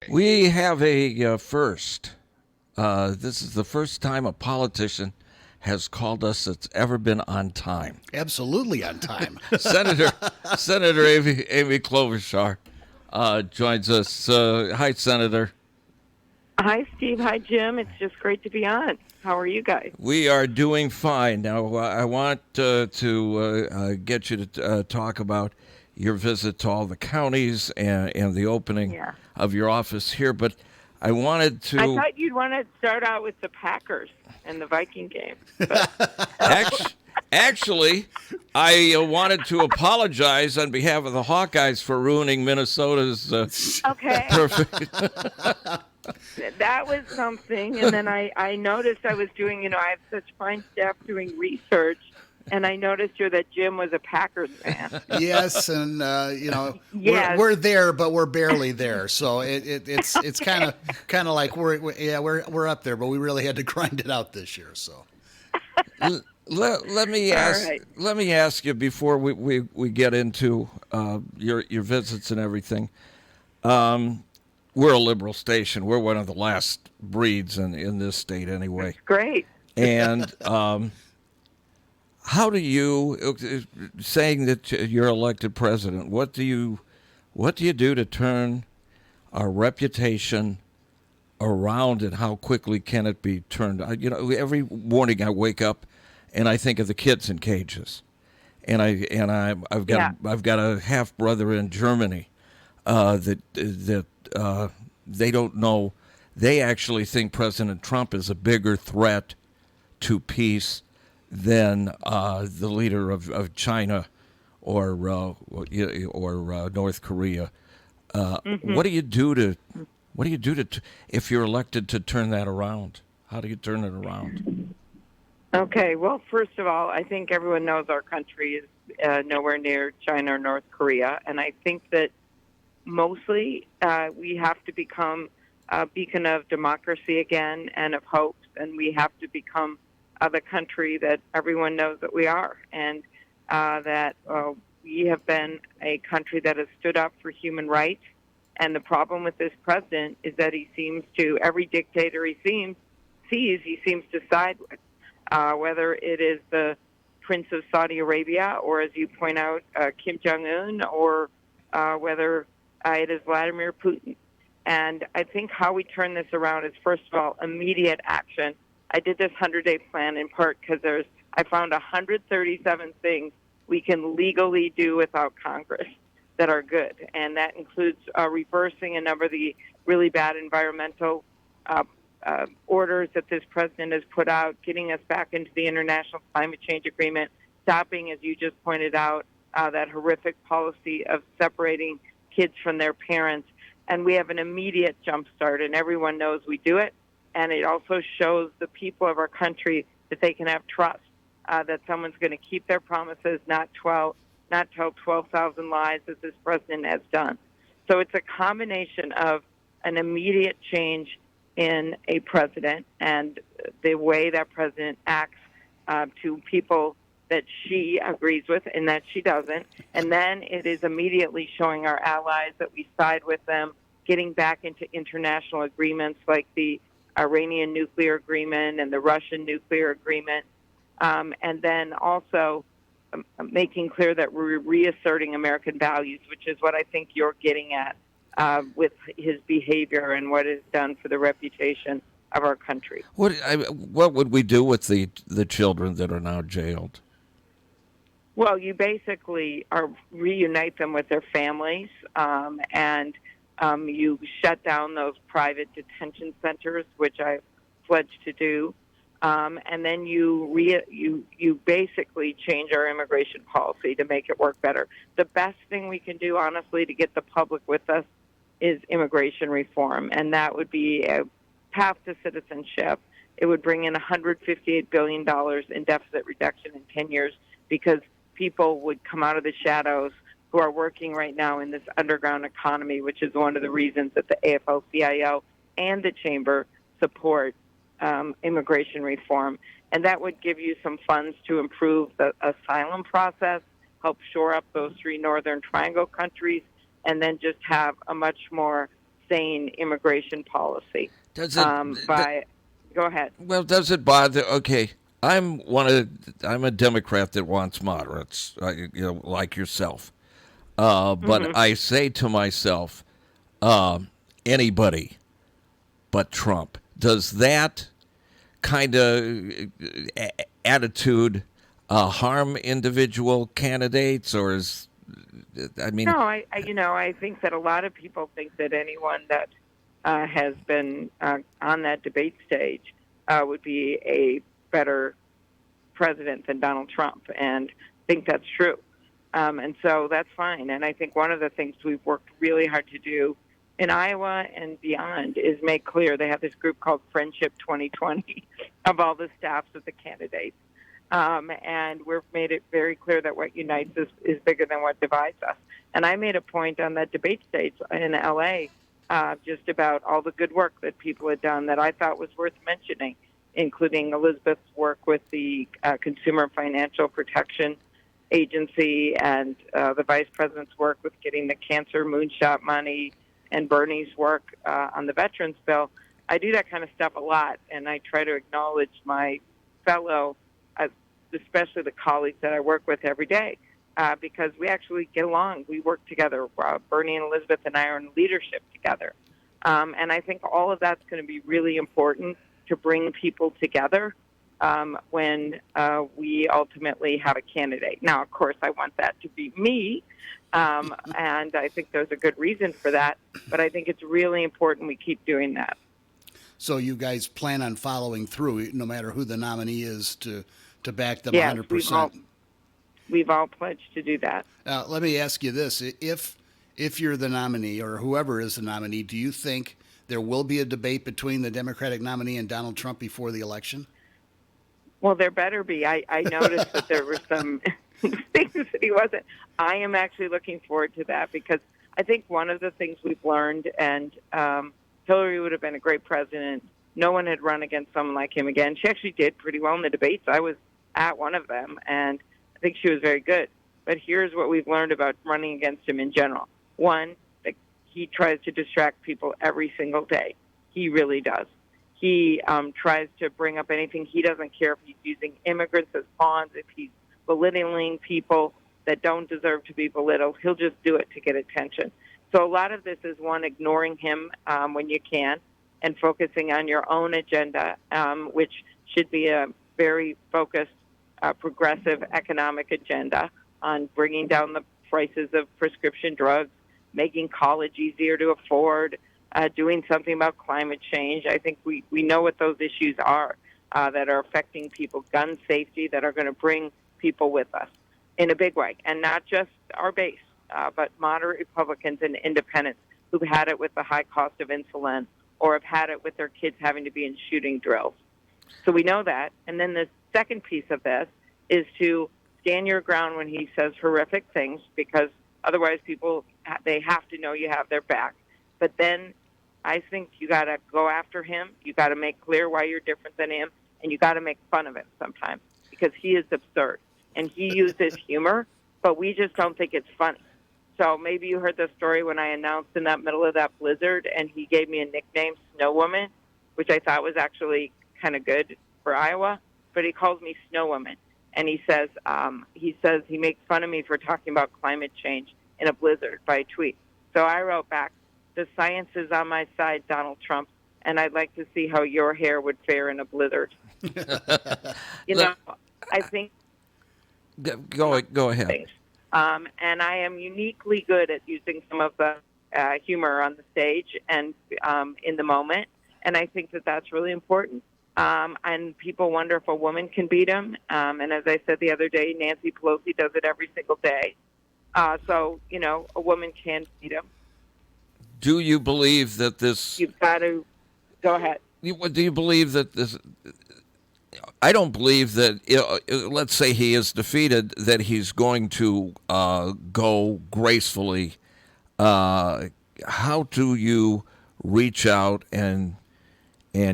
We have a first. This is the first time a politician has called us that's ever been on time. Absolutely on time. Senator Senator Amy Klobuchar joins us. Hi, Senator. Hi, Steve. Hi, Jim. It's just great to be on. How are you guys? We are doing fine. Now, I want to get you to talk about your visit to all the counties and the opening Yeah. of your office here, but I wanted I to thought you'd want to start out with the Packers and the Viking game. Act- Actually, I wanted to apologize on behalf of the Hawkeyes for ruining Minnesota's Okay. perfect. That was something. And then I noticed I was doing, I have such fine staff doing research. And I noticed here that Jim was a Packers fan. Yes, and Yes. we're there, but we're barely there. So it's kind of like we're up there, but we really had to grind it out this year. So Let me All ask. right. Let me ask you before we get into your visits and everything. We're a liberal station. We're one of the last breeds in this state, anyway. Great. And how do you, saying that you're elected president, what do you do to turn our reputation around, and how quickly can it be turned? Every morning I wake up and I think of the kids in cages, and I've got Yeah. I've got a half brother in Germany that they don't know. They actually think President Trump is a bigger threat to peace than the leader of China or North Korea. What do you do to if you're elected to turn that around? How do you turn it around? Okay. Well, first of all, I think everyone knows our country is nowhere near China or North Korea. And I think that mostly we have to become a beacon of democracy again and of hope, and we have to become the country that everyone knows that we are, and that we have been a country that has stood up for human rights. And the problem with this president is that he seems to, every dictator he seems to side with, whether it is the Prince of Saudi Arabia or, as you point out, Kim Jong-un, or whether it is Vladimir Putin. And I think how we turn this around is, first of all, immediate action. I did this 100-day plan in part because I found 137 things we can legally do without Congress that are good. And that includes reversing a number of the really bad environmental orders that this president has put out, getting us back into the International Climate Change Agreement, stopping, as you just pointed out, that horrific policy of separating kids from their parents. And we have an immediate jump start, and everyone knows we do it. And it also shows the people of our country that they can have trust, that someone's going to keep their promises, not tell 12,000 lies as this president has done. So it's a combination of an immediate change in a president and the way that president acts to people that she agrees with and that she doesn't. And then it is immediately showing our allies that we side with them, getting back into international agreements like the Iranian nuclear agreement and the Russian nuclear agreement. And then also making clear that we're reasserting American values, which is what I think you're getting at with his behavior and what it's done for the reputation of our country. What would we do with the children that are now jailed? Well, you basically reunite them with their families, and you shut down those private detention centers, which I pledged to do, and then you basically change our immigration policy to make it work better. The best thing we can do, honestly, to get the public with us is immigration reform, and that would be a path to citizenship. It would bring in $158 billion in deficit reduction in 10 years because people would come out of the shadows who are working right now in this underground economy, which is one of the reasons that the AFL-CIO and the Chamber support immigration reform. And that would give you some funds to improve the asylum process, help shore up those three Northern Triangle countries, and then just have a much more sane immigration policy. Does it? Go ahead. Well, does it bother? Okay, I'm a Democrat that wants moderates, like yourself. But I say to myself, anybody but Trump. Does that kind of attitude harm individual candidates, or is I mean? No, I think that a lot of people think that anyone that has been on that debate stage would be a better president than Donald Trump, and think that's true. And so that's fine. And I think one of the things we've worked really hard to do in Iowa and beyond is make clear they have this group called Friendship 2020 of all the staffs of the candidates. And we've made it very clear that what unites us is bigger than what divides us. And I made a point on that debate stage in L.A. Just about all the good work that people had done that I thought was worth mentioning, including Elizabeth's work with the Consumer Financial Protection Agency and the vice president's work with getting the cancer moonshot money and Bernie's work on the veterans bill. I do that kind of stuff a lot, and I try to acknowledge my fellow, especially the colleagues that I work with every day, because we actually get along. We work together. Bernie and Elizabeth and I are in leadership together. And I think all of that's going to be really important to bring people together when we ultimately have a candidate. Now, of course, I want that to be me, and I think there's a good reason for that, but I think it's really important we keep doing that. So you guys plan on following through, no matter who the nominee is, to back them Yes, 100%? We've all pledged to do that. Let me ask you this. If you're the nominee, or whoever is the nominee, do you think there will be a debate between the Democratic nominee and Donald Trump before the election? Well, there better be. I noticed that there were some things that he wasn't. I am actually looking forward to that, because I think one of the things we've learned, and Hillary would have been a great president. No one had run against someone like him again. She actually did pretty well in the debates. I was at one of them, and I think she was very good. But here's what we've learned about running against him in general. One, that he tries to distract people every single day. He really does. He tries to bring up anything. He doesn't care if he's using immigrants as pawns, if he's belittling people that don't deserve to be belittled. He'll just do it to get attention. So a lot of this is, one, ignoring him when you can and focusing on your own agenda, which should be a very focused, progressive economic agenda on bringing down the prices of prescription drugs, making college easier to afford, doing something about climate change. I think we know what those issues are that are affecting people, gun safety, that are going to bring people with us in a big way, and not just our base, but moderate Republicans and independents who've had it with the high cost of insulin, or have had it with their kids having to be in shooting drills. So we know that. And then the second piece of this is to stand your ground when he says horrific things, because otherwise people, they have to know you have their back. But then I think you got to go after him. You got to make clear why you're different than him, and you got to make fun of him sometimes, because he is absurd. And he uses humor, but we just don't think it's funny. So maybe you heard the story when I announced in that middle of that blizzard, and he gave me a nickname, Snow Woman, which I thought was actually kind of good for Iowa. But he calls me Snow Woman, and he says he makes fun of me for talking about climate change in a blizzard by a tweet. So I wrote back, "The science is on my side, Donald Trump, and I'd like to see how your hair would fare in a blizzard." I think. Go ahead. Things. And I am uniquely good at using some of the humor on the stage and in the moment. And I think that that's really important. And people wonder if a woman can beat him. And as I said the other day, Nancy Pelosi does it every single day. So, a woman can beat him. Do you believe that this... You've got to... Go ahead. Do you believe that this... I don't believe that, let's say he is defeated, that he's going to go gracefully. How do you reach out and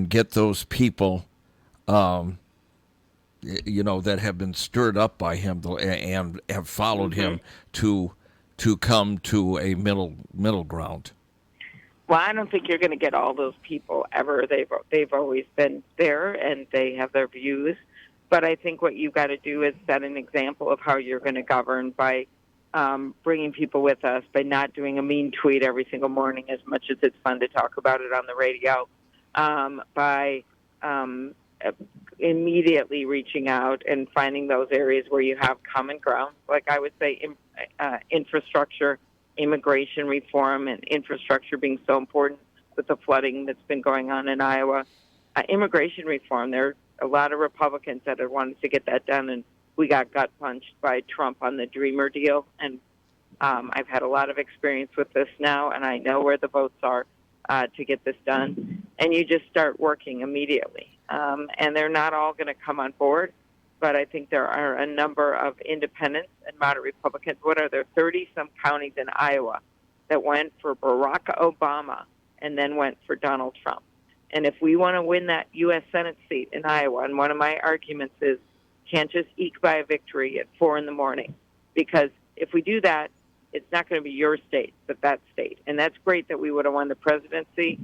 get those people, that have been stirred up by him and have followed him to come to a middle ground? Well, I don't think you're going to get all those people ever. They've always been there, and they have their views. But I think what you've got to do is set an example of how you're going to govern by bringing people with us, by not doing a mean tweet every single morning, as much as it's fun to talk about it on the radio, by immediately reaching out and finding those areas where you have common ground. Like I would say, infrastructure, immigration reform, and infrastructure being so important with the flooding that's been going on in Iowa. Immigration reform, there are a lot of Republicans that have wanted to get that done, and we got gut punched by Trump on the Dreamer deal. And I've had a lot of experience with this now, and I know where the votes are to get this done. And you just start working immediately. And they're not all going to come on board, but I think there are a number of independents and moderate Republicans. What are there, 30-some counties in Iowa that went for Barack Obama and then went for Donald Trump? And if we want to win that U.S. Senate seat in Iowa, and one of my arguments is can't just eke by a victory at 4 in the morning, because if we do that, it's not going to be your state, but that state. And that's great that we would have won the presidency,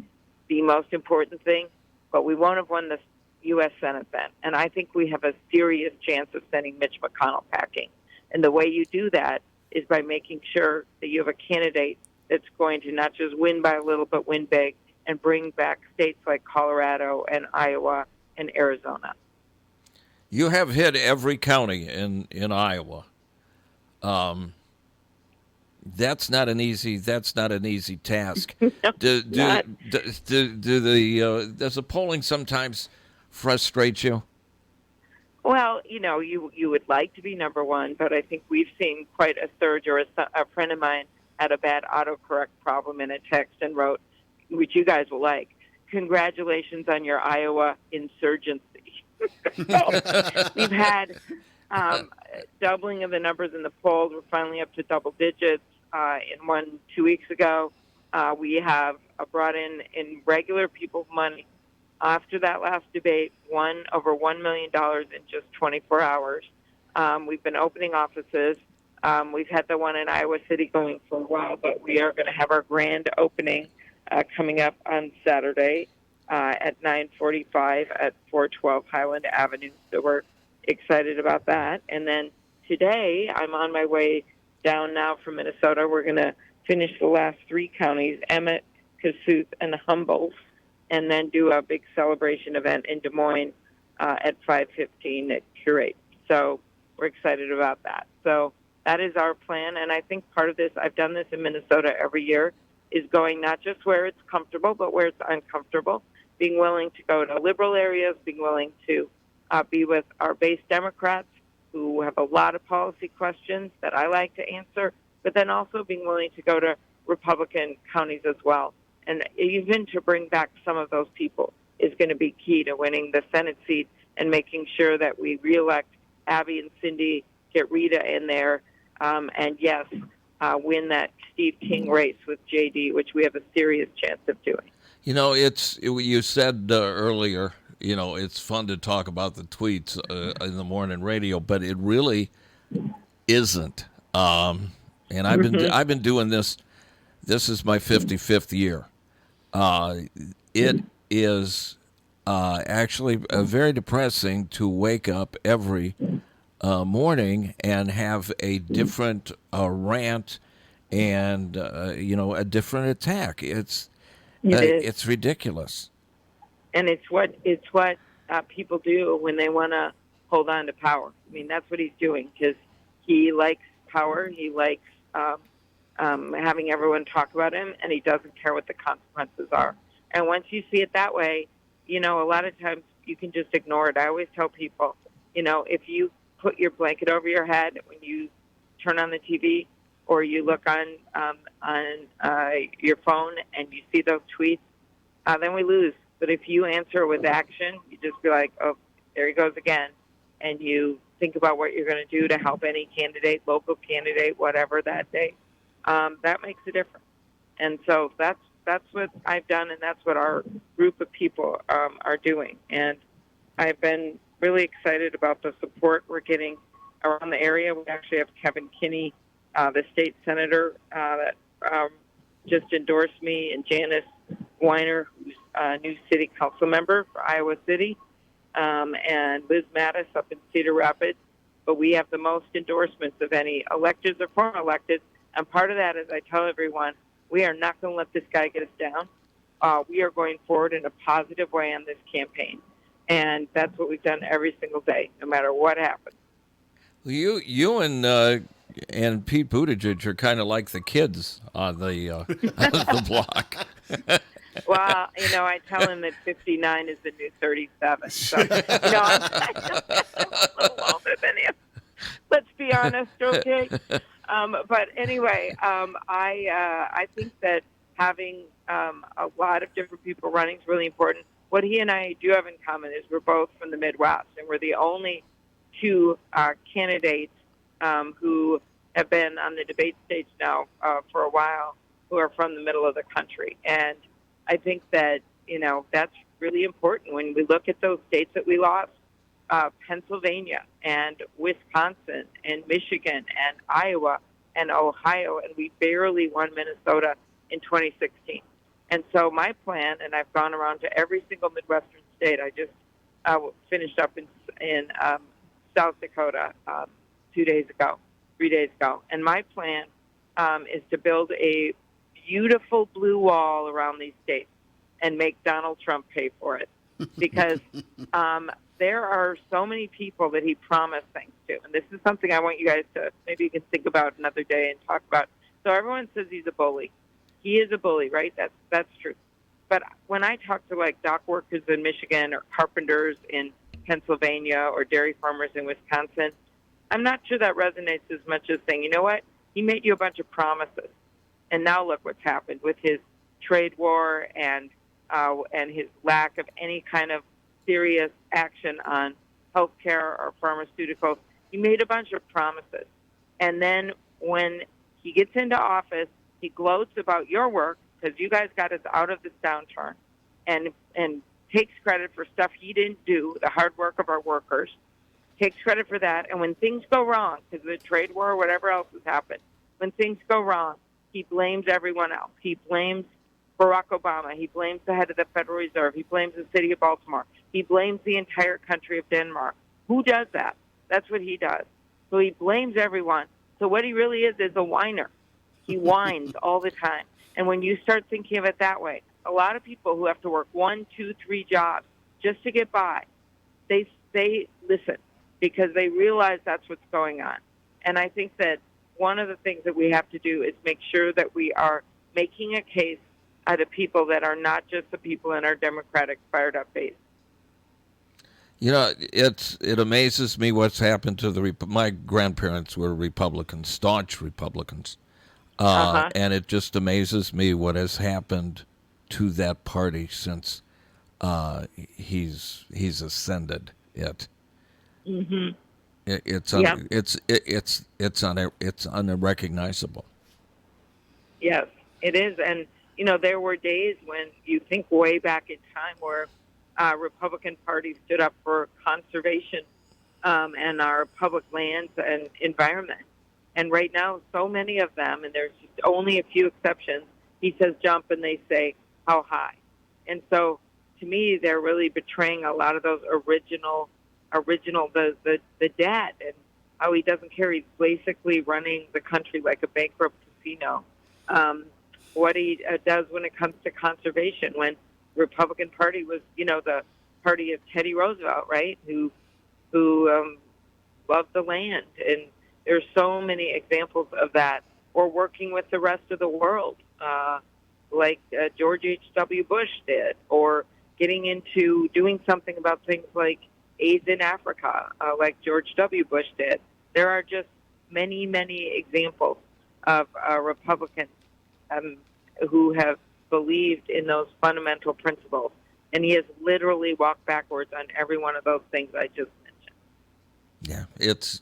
the most important thing, but we won't have won the U.S. Senate then. And I think we have a serious chance of sending Mitch McConnell packing. And the way you do that is by making sure that you have a candidate that's going to not just win by a little, but win big, and bring back states like Colorado and Iowa and Arizona. You have hit every county in Iowa. That's not an easy task. No, Does not. the polling sometimes frustrate you? Well, you would like to be number one, but I think we've seen quite a surge. Or a friend of mine had a bad autocorrect problem in a text and wrote, which you guys will like, "Congratulations on your Iowa insurgency." So we've had doubling of the numbers in the polls. We're finally up to double digits. In 2 weeks ago, we have brought in regular people's money. After that last debate, over $1 million in just 24 hours. We've been opening offices. We've had the one in Iowa City going for a while, but we are going to have our grand opening coming up on Saturday at 9:45 at 412 Highland Avenue. So we're excited about that. And then today, I'm on my way down now from Minnesota. We're going to finish the last 3 counties, Emmett, Kossuth, and Humboldt, and then do a big celebration event in Des Moines at 5:15 at Curate. So we're excited about that. So that is our plan. And I think part of this, I've done this in Minnesota every year, is going not just where it's comfortable, but where it's uncomfortable, being willing to go to liberal areas, being willing to be with our base Democrats who have a lot of policy questions that I like to answer, but then also being willing to go to Republican counties as well. And even to bring back some of those people is going to be key to winning the Senate seat and making sure that we reelect Abby and Cindy, get Rita in there, and yes, win that Steve King race with JD, which we have a serious chance of doing. You said earlier, it's fun to talk about the tweets in the morning radio, but it really isn't. And I've been doing this. This is my 55th year. It is actually very depressing to wake up every morning and have a different rant and a different attack. It's ridiculous. And it's what people do when they want to hold on to power. I mean, that's what he's doing, because he likes power. He likes having everyone talk about him, and he doesn't care what the consequences are. And once you see it that way, a lot of times you can just ignore it. I always tell people, if you put your blanket over your head when you turn on the TV or you look on your phone and you see those tweets, then we lose. But if you answer with action, you just be like, oh, there he goes again. And you think about what you're going to do to help any candidate, local candidate, whatever that day. That makes a difference. And so that's what I've done, and that's what our group of people are doing. And I've been really excited about the support we're getting around the area. We actually have Kevin Kinney, the state senator, that just endorsed me and Janice Weiner, who's a new city council member for Iowa City, and Liz Mattis up in Cedar Rapids. But we have the most endorsements of any electeds or former electeds. And part of that is I tell everyone, we are not going to let this guy get us down. We are going forward in a positive way on this campaign. And that's what we've done every single day, no matter what happens. You and Pete Buttigieg are kind of like the kids on the the block. Well, I tell him that 59 is the new 37. So, I'm a little older than him. Let's be honest, okay? But anyway, I think that having a lot of different people running is really important. What he and I do have in common is we're both from the Midwest, and we're the only two candidates who have been on the debate stage now for a while who are from the middle of the country. And I think that, that's really important when we look at those states that we lost, Pennsylvania and Wisconsin and Michigan and Iowa and Ohio, and we barely won Minnesota in 2016. And so my plan, and I've gone around to every single Midwestern state. I just finished up in South Dakota 3 days ago. And my plan is to build a beautiful blue wall around these states and make Donald Trump pay for it. Because there are so many people that he promised things to. And this is something I want you guys to, maybe you can think about another day and talk about. So everyone says he's a bully. He is a bully, right? That's true. But when I talk to like dock workers in Michigan or carpenters in Pennsylvania or dairy farmers in Wisconsin, I'm not sure that resonates as much as saying, you know what? He made you a bunch of promises. And now look what's happened with his trade war and his lack of any kind of serious action on health care or pharmaceuticals. He made a bunch of promises. And then when he gets into office, he gloats about your work because you guys got us out of this downturn and takes credit for stuff he didn't do, the hard work of our workers, takes credit for that. And when things go wrong, because of the trade war or whatever else has happened, when things go wrong, he blames everyone else. He blames Barack Obama. He blames the head of the Federal Reserve. He blames the city of Baltimore. He blames the entire country of Denmark. Who does that? That's what he does. So he blames everyone. So what he really is a whiner. He whines all the time. And when you start thinking of it that way, a lot of people who have to work 1, 2, 3 jobs just to get by, they listen because they realize that's what's going on. And I think that one of the things that we have to do is make sure that we are making a case out of people that are not just the people in our Democratic fired up base. It amazes me what's happened to my grandparents were Republicans, staunch Republicans. And it just amazes me what has happened to that party since he's ascended it. Mm-hmm. It's unrecognizable. Yes, it is. And there were days when you think way back in time where Republican Party stood up for conservation and our public lands and environment. And right now, so many of them, and there's just only a few exceptions, he says jump and they say how high. And so to me, they're really betraying a lot of those original, the dad, and how he doesn't care. He's basically running the country like a bankrupt casino. What he does when it comes to conservation, when Republican Party was, the party of Teddy Roosevelt, right, who loved the land. And there's so many examples of that. Or working with the rest of the world, like George H.W. Bush did, or getting into doing something about things like AIDS in Africa, like George W. Bush did. There are just many, many examples of Republicans who have believed in those fundamental principles. And he has literally walked backwards on every one of those things I just mentioned. Yeah, it's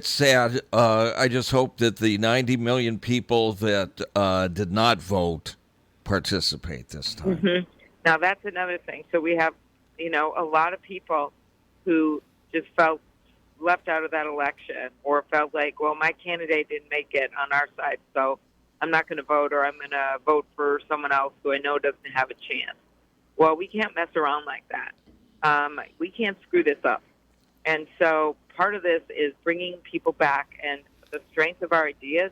sad. I just hope that the 90 million people that did not vote participate this time. Mm-hmm. Now, that's another thing. So we have, a lot of people who just felt left out of that election or felt like, well, my candidate didn't make it on our side, so I'm not going to vote, or I'm going to vote for someone else who I know doesn't have a chance. Well, we can't mess around like that. We can't screw this up. And so part of this is bringing people back, and the strength of our ideas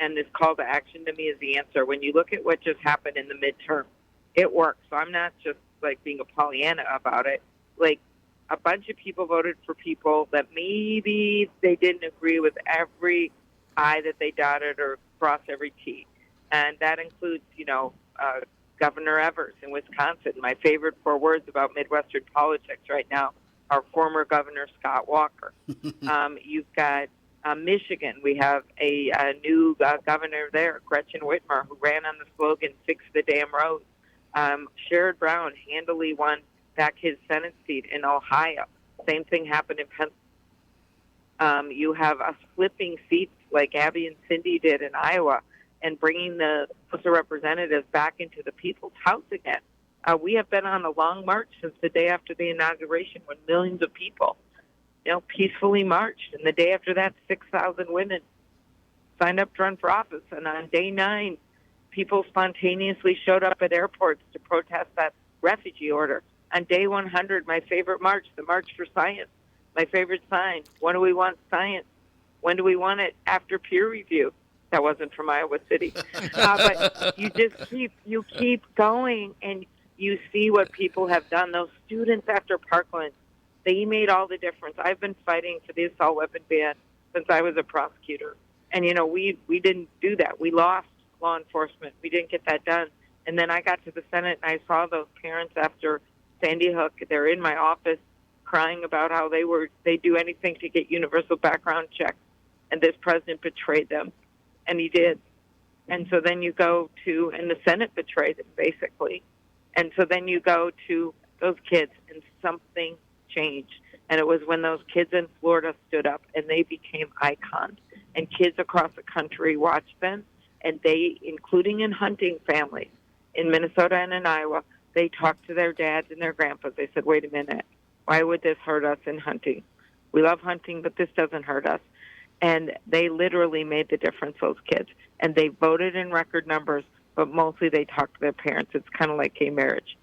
and this call to action to me is the answer. When you look at what just happened in the midterm, it works. So I'm not just like being a Pollyanna about it. Like, a bunch of people voted for people that maybe they didn't agree with every I that they dotted or crossed every T. And that includes, Governor Evers in Wisconsin. My favorite 4 words about Midwestern politics right now are former Governor Scott Walker. You've got Michigan. We have a new governor there, Gretchen Whitmer, who ran on the slogan, "Fix the damn roads." Sherrod Brown handily won back his Senate seat in Ohio. Same thing happened in Pennsylvania. You have us flipping seats like Abby and Cindy did in Iowa and bringing the House of Representatives back into the people's house again. We have been on a long march since the day after the inauguration when millions of people, peacefully marched. And the day after that, 6,000 women signed up to run for office. And on day 9, people spontaneously showed up at airports to protest that refugee order. On day 100, my favorite march, the March for Science, my favorite sign, when do we want science? When do we want it? After peer review. That wasn't from Iowa City. But you just keep going, and you see what people have done. Those students after Parkland, they made all the difference. I've been fighting for the assault weapon ban since I was a prosecutor. And, we didn't do that. We lost law enforcement. We didn't get that done. And then I got to the Senate, and I saw those parents after Sandy Hook. They're in my office crying about how they'd do anything to get universal background checks. And this president betrayed them. And he did. And so then you go to, and the Senate betrayed him, basically. And so then you go to those kids, and something changed. And it was when those kids in Florida stood up, and they became icons. And kids across the country watched them, and they, including in hunting families, in Minnesota and in Iowa, they talked to their dads and their grandpas. They said, wait a minute, why would this hurt us in hunting? We love hunting, but this doesn't hurt us. And they literally made the difference, those kids. And they voted in record numbers, but mostly they talked to their parents. It's kind of like gay marriage,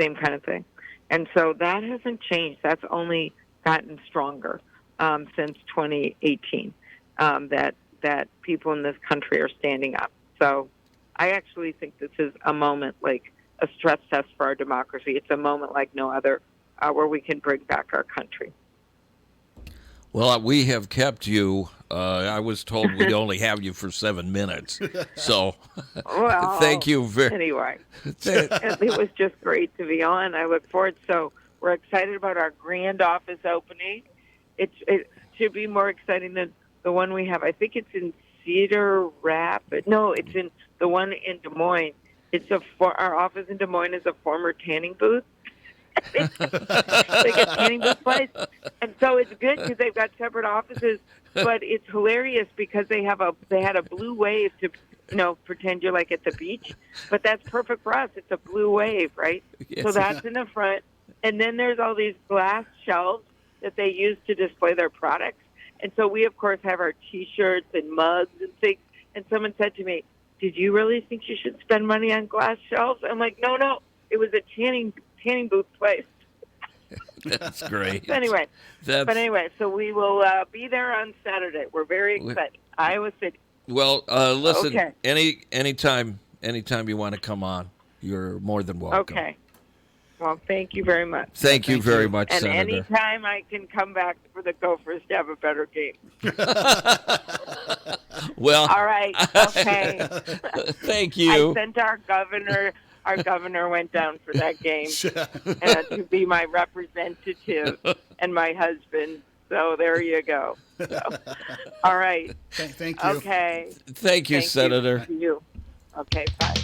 same kind of thing. And so that hasn't changed. That's only gotten stronger since 2018, that people in this country are standing up. So I actually think this is a moment like a stress test for our democracy. It's a moment like no other where we can bring back our country. Well, we have kept you. I was told we'd only have you for 7 minutes. So Well, thank you very Anyway, it was just great to be on. I look forward. So we're excited about our grand office opening. It should be more exciting than the one we have. I think it's in Cedar Rapids. No, it's in the one in Des Moines. Our office in Des Moines is a former tanning booth. It's like a tanning booth place. And so it's good because they've got separate offices, but it's hilarious because they had a blue wave to, pretend you're like at the beach, but that's perfect for us. It's a blue wave, right? Yes. So that's in the front. And then there's all these glass shelves that they use to display their products. And so we, of course, have our T-shirts and mugs and things. And someone said to me, did you really think you should spend money on glass shelves? I'm like, no. It was a tanning booth place. That's great. Anyway, so we will be there on Saturday. We're very excited. Iowa City. Well, listen, Okay. anytime you want to come on, you're more than welcome. Okay. Well, thank you very much. Thank you very much, And Senator. anytime I can come back for the Gophers to have a better game. Well, All right. Okay. thank you. I sent our governor. Our governor went down for that game to be my representative and my husband. So there you go. So, all right. Thank you. Okay. Thank you, Senator. You. Okay, bye.